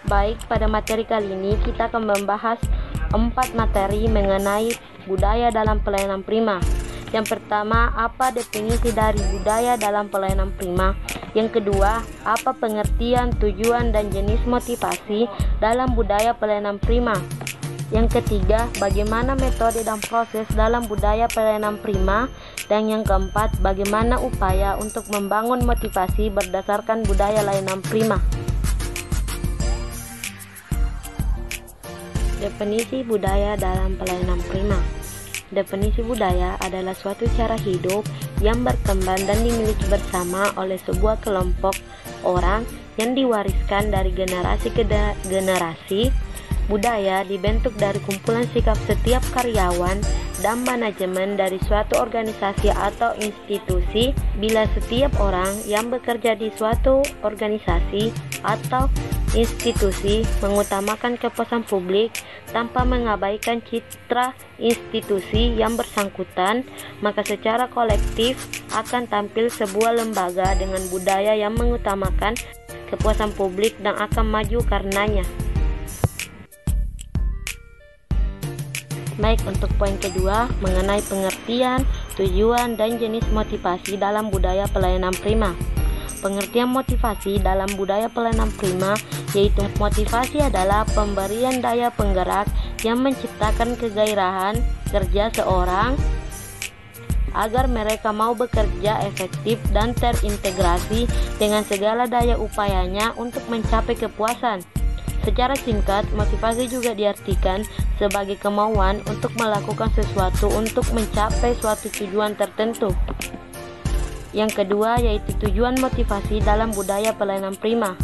Baik, pada materi kali ini kita akan membahas 4 materi mengenai budaya dalam pelayanan prima. Yang pertama, apa definisi dari budaya dalam pelayanan prima? Yang kedua, apa pengertian, tujuan, dan jenis motivasi dalam budaya pelayanan prima? Yang ketiga, bagaimana metode dan proses dalam budaya pelayanan prima? Dan yang keempat, bagaimana upaya untuk membangun motivasi berdasarkan budaya layanan prima? Definisi budaya dalam pelayanan prima. Definisi budaya adalah suatu cara hidup yang berkembang dan dimiliki bersama oleh sebuah kelompok orang yang diwariskan dari generasi ke generasi. Budaya dibentuk dari kumpulan sikap setiap karyawan dan manajemen dari suatu organisasi atau institusi. Bila setiap orang yang bekerja di suatu organisasi atau institusi mengutamakan kepuasan publik tanpa mengabaikan citra institusi yang bersangkutan, maka secara kolektif akan tampil sebuah lembaga dengan budaya yang mengutamakan kepuasan publik dan akan maju karenanya. Baik, untuk poin kedua mengenai pengertian, tujuan, dan jenis motivasi dalam budaya pelayanan prima. Pengertian motivasi dalam budaya pelayanan prima yaitu motivasi adalah pemberian daya penggerak yang menciptakan kegairahan kerja seorang agar mereka mau bekerja efektif dan terintegrasi dengan segala daya upayanya untuk mencapai kepuasan. Secara singkat, motivasi juga diartikan sebagai kemauan untuk melakukan sesuatu untuk mencapai suatu tujuan tertentu. Yang kedua yaitu tujuan motivasi dalam budaya pelayanan prima,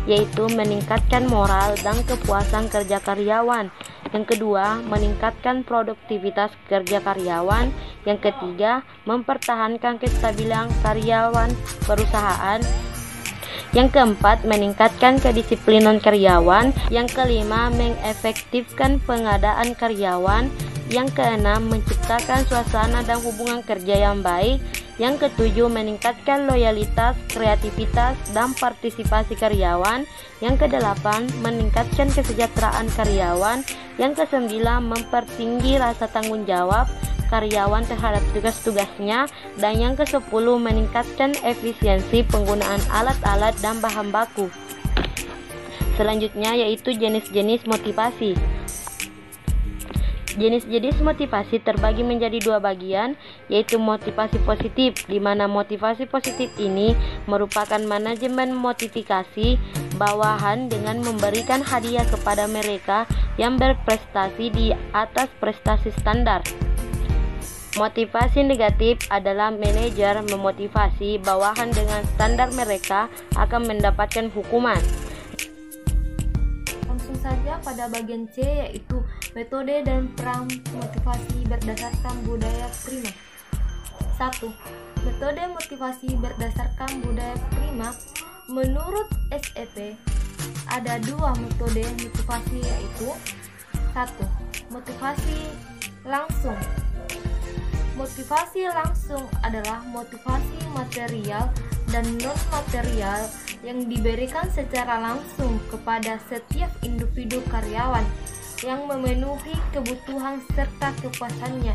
yaitu meningkatkan moral dan kepuasan kerja karyawan. Yang kedua, meningkatkan produktivitas kerja karyawan. Yang ketiga, mempertahankan kestabilan karyawan perusahaan. Yang keempat, meningkatkan kedisiplinan karyawan. Yang kelima, mengefektifkan pengadaan karyawan. Yang keenam, menciptakan suasana dan hubungan kerja yang baik. Yang ketujuh, meningkatkan loyalitas, kreativitas, dan partisipasi karyawan. Yang kedelapan, meningkatkan kesejahteraan karyawan. Yang kesembilan, mempertinggi rasa tanggung jawab karyawan terhadap tugas-tugasnya. Dan yang kesepuluh, meningkatkan efisiensi penggunaan alat-alat dan bahan baku. Selanjutnya yaitu jenis-jenis motivasi. Jenis-jenis motivasi terbagi menjadi dua bagian, yaitu motivasi positif, di mana motivasi positif ini merupakan manajemen motivasi bawahan dengan memberikan hadiah kepada mereka yang berprestasi di atas prestasi standar. Motivasi negatif adalah manajer memotivasi bawahan dengan standar mereka akan mendapatkan hukuman. Langsung saja pada bagian C, yaitu metode dan peran motivasi berdasarkan budaya prima. 1. Metode motivasi berdasarkan budaya prima. Menurut SEP, ada dua metode motivasi, yaitu 1. Motivasi langsung. Motivasi langsung adalah motivasi material dan non-material yang diberikan secara langsung kepada setiap individu karyawan yang memenuhi kebutuhan serta kepuasannya,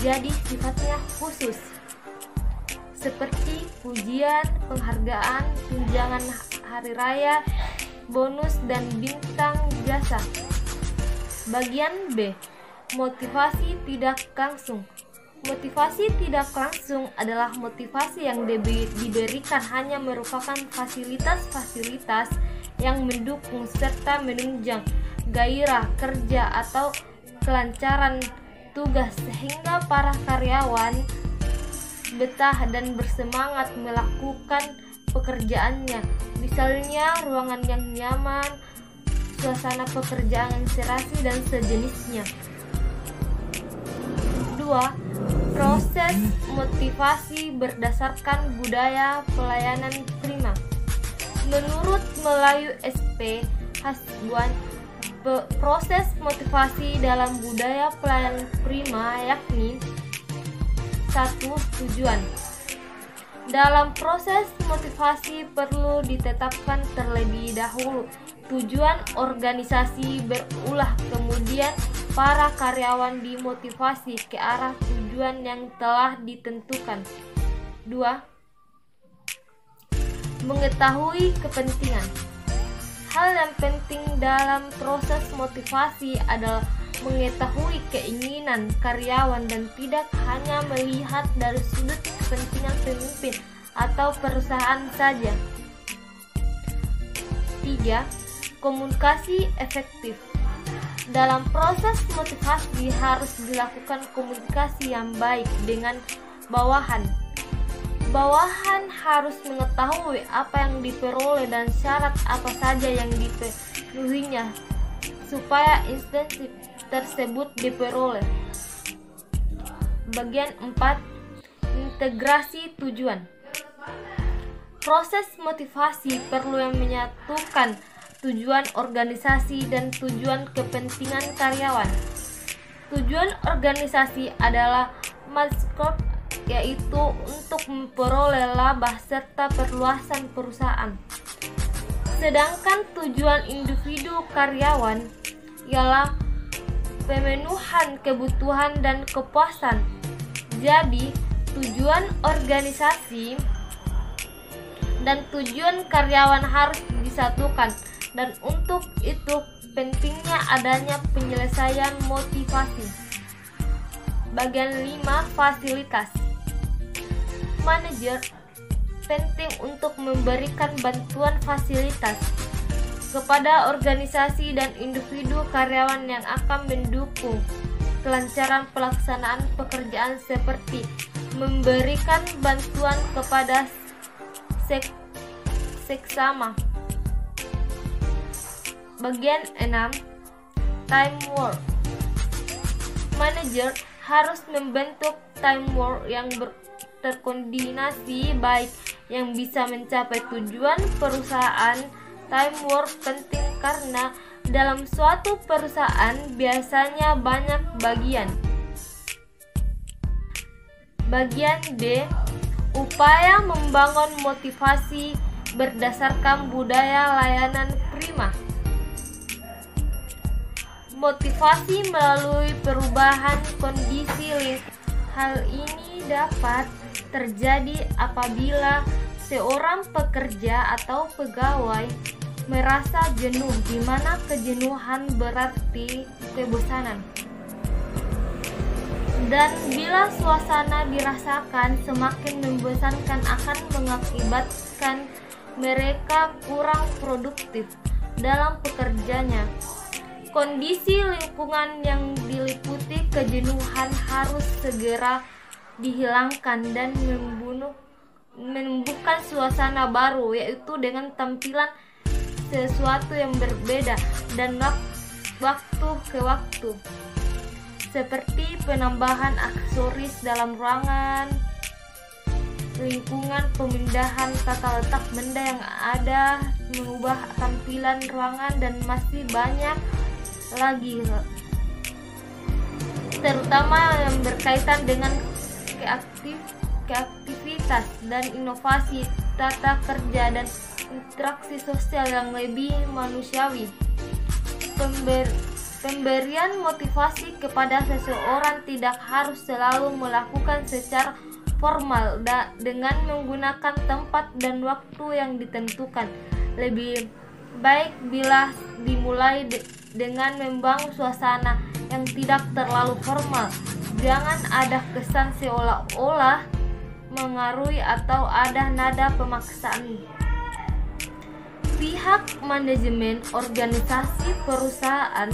jadi sifatnya khusus, seperti pujian, penghargaan, tunjangan hari raya, bonus, dan bintang jasa. Bagian B, motivasi tidak langsung. Motivasi tidak langsung adalah motivasi yang diberikan hanya merupakan fasilitas-fasilitas yang mendukung serta menunjang gairah kerja atau kelancaran tugas sehingga para karyawan betah dan bersemangat melakukan pekerjaannya. Misalnya ruangan yang nyaman, suasana pekerjaan yang serasi dan sejenisnya. 2. Proses motivasi berdasarkan budaya pelayanan prima. Menurut Melayu SP Hasbuan, proses motivasi dalam budaya pelayanan prima yakni 1. Tujuan. Dalam proses motivasi perlu ditetapkan terlebih dahulu tujuan organisasi berulah, kemudian para karyawan dimotivasi ke arah tujuan yang telah ditentukan. 2. Mengetahui kepentingan. Hal yang penting dalam proses motivasi adalah mengetahui keinginan karyawan dan tidak hanya melihat dari sudut kepentingan pemimpin atau perusahaan saja. 3. Komunikasi efektif. Dalam proses motivasi harus dilakukan komunikasi yang baik dengan bawahan. Bawahan harus mengetahui apa yang diperoleh dan syarat apa saja yang dipenuhinya supaya insentif tersebut diperoleh. Bagian 4. Integrasi tujuan. Proses motivasi perlu yang menyatukan tujuan organisasi dan tujuan kepentingan karyawan. Tujuan organisasi adalah maskot, yaitu untuk memperoleh laba serta perluasan perusahaan. Sedangkan tujuan individu karyawan ialah pemenuhan kebutuhan dan kepuasan. Jadi, tujuan organisasi dan tujuan karyawan harus disatukan, dan untuk itu pentingnya adanya penyelesaian motivasi. Bagian 5. Fasilitas. Manajer penting untuk memberikan bantuan fasilitas kepada organisasi dan individu karyawan yang akan mendukung kelancaran pelaksanaan pekerjaan, seperti memberikan bantuan kepada seksama. Bagian 6. Time work. Manajer harus membentuk time work yang terkoordinasi baik yang bisa mencapai tujuan perusahaan. Time work penting karena dalam suatu perusahaan biasanya banyak bagian. Bagian D. Upaya membangun motivasi berdasarkan budaya layanan prima. Motivasi melalui perubahan kondisi lingkungan. Hal ini dapat terjadi apabila seorang pekerja atau pegawai merasa jenuh, di mana kejenuhan berarti kebosanan. Dan bila suasana dirasakan semakin membosankan akan mengakibatkan mereka kurang produktif dalam pekerjaannya. Kondisi lingkungan yang diliputi kejenuhan harus segera dihilangkan dan menumbuhkan suasana baru, yaitu dengan tampilan sesuatu yang berbeda dan waktu ke waktu, seperti penambahan aksesoris dalam ruangan, lingkungan, pemindahan tata letak benda yang ada, mengubah tampilan ruangan, dan masih banyak lagi, terutama yang berkaitan dengan kreativitas dan inovasi tata kerja dan interaksi sosial yang lebih manusiawi. Pemberian motivasi kepada seseorang tidak harus selalu melakukan secara formal dengan menggunakan tempat dan waktu yang ditentukan. Lebih baik bila dimulai dengan membangun suasana yang tidak terlalu formal. Jangan ada kesan seolah-olah mengaruhi atau ada nada pemaksaan. Pihak manajemen organisasi perusahaan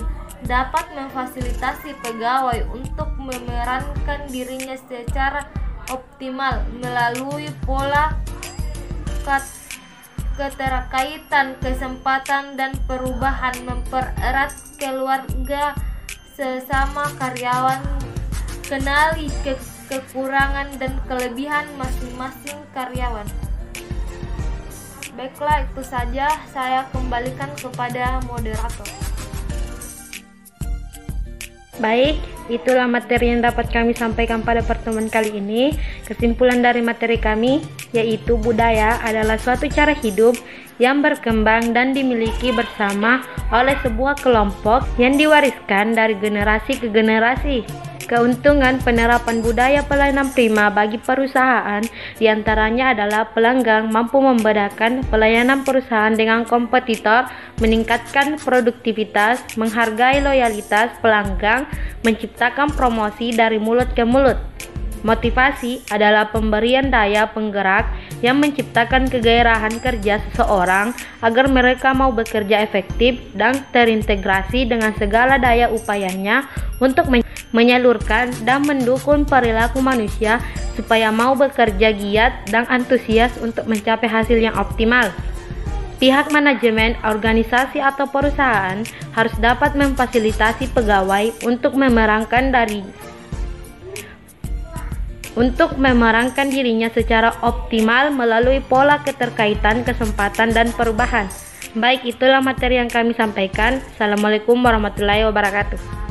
dapat memfasilitasi pegawai untuk memerankan dirinya secara optimal melalui pola keterkaitan, kesempatan, dan perubahan, mempererat keluarga sesama karyawan, kenali kekurangan dan kelebihan masing-masing karyawan. Baiklah, itu saja, saya kembalikan kepada moderator. Baik, itulah materi yang dapat kami sampaikan pada pertemuan kali ini. Kesimpulan dari materi kami yaitu budaya adalah suatu cara hidup yang berkembang dan dimiliki bersama oleh sebuah kelompok yang diwariskan dari generasi ke generasi. Keuntungan penerapan budaya pelayanan prima bagi perusahaan diantaranya adalah pelanggan mampu membedakan pelayanan perusahaan dengan kompetitor, meningkatkan produktivitas, menghargai loyalitas pelanggan, menciptakan promosi dari mulut ke mulut. Motivasi adalah pemberian daya penggerak yang menciptakan kegairahan kerja seseorang agar mereka mau bekerja efektif dan terintegrasi dengan segala daya upayanya untuk menyalurkan dan mendukung perilaku manusia supaya mau bekerja giat dan antusias untuk mencapai hasil yang optimal. Pihak manajemen, organisasi atau perusahaan harus dapat memfasilitasi pegawai untuk memerankan dirinya secara optimal melalui pola keterkaitan, kesempatan, dan perubahan. Baik, itulah materi yang kami sampaikan. Assalamualaikum warahmatullahi wabarakatuh.